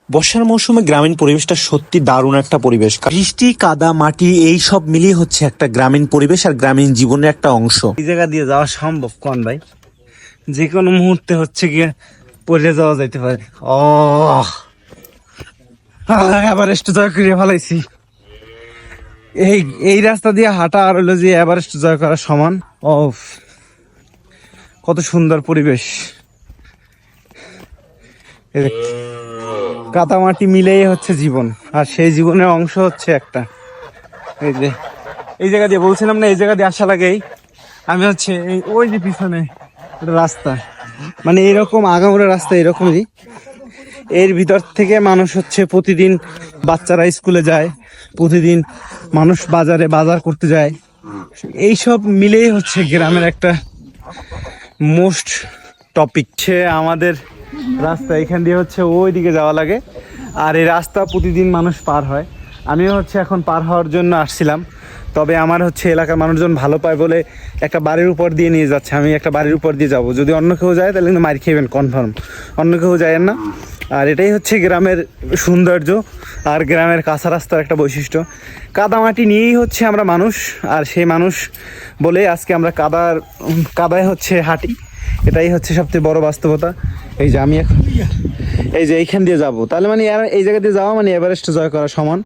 বর্ষার মৌসুমে গ্রামীণ পরিবেশটা সত্যি দারুণ একটা পরিবেশ। বৃষ্টি, কাদা, মাটি এই সব মিলিয়ে হচ্ছে একটা গ্রামীণ পরিবেশ আর গ্রামীণ জীবনের একটা অংশ। এই জায়গা দিয়ে যাওয়া সম্ভব কোন ভাই? যে কোনো মুহূর্তে হচ্ছে গিয়ে পড়ে যাওয়া যাইতে পারে। এভারেস্ট জয় করে ফেলাইছি। এই রাস্তা দিয়ে হাঁটা আর হলো যে এভারেস্ট জয় করার সমান। কত সুন্দর পরিবেশ। কাদামাটি মিলেই হচ্ছে জীবন, আর সেই জীবনের অংশ হচ্ছে একটা এই জায়গা দিয়ে বলছিলাম না, এই জায়গা দিয়ে আসা লাগেই আমি হচ্ছে ওই যে পিছনে রাস্তা, মানে এরকম আগামোড়া রাস্তা এরকমই, এর ভিতর থেকে মানুষ হচ্ছে প্রতিদিন বাচ্চারা স্কুলে যায়, প্রতিদিন মানুষ বাজারে বাজার করতে যায়। এইসব মিলেই হচ্ছে গ্রামের একটা মোস্ট টপিক। আমাদের রাস্তা এখান দিয়ে হচ্ছে ওই দিকে যাওয়া লাগে, আর এই রাস্তা প্রতিদিন মানুষ পার হয়। আমিও হচ্ছে এখন পার হওয়ার জন্য আসছিলাম, তবে আমার হচ্ছে এলাকার মানুষজন ভালো পায় বলে একটা বাড়ির উপর দিয়ে নিয়ে যাচ্ছে। আমি একটা বাড়ির উপর দিয়ে যাব, যদি অন্য কেউ যায় তাহলে কিন্তু মার খেবেন কনফার্ম, অন্য কেউ যায় না। আর এটাই হচ্ছে গ্রামের সৌন্দর্য আর গ্রামের কাঁচা রাস্তার একটা বৈশিষ্ট্য। কাদামাটি নিয়েই হচ্ছে আমরা মানুষ, আর সেই মানুষ বলে আজকে আমরা কাদায় হচ্ছে হাঁটি। এটাই হচ্ছে সবচেয়ে বড় বাস্তবতা। এই যে আমি এখন এই যে এইখান দিয়ে যাবো, তাহলে মানে এই জায়গা দিয়ে যাওয়া মানে এভারেস্ট জয় করা সমান।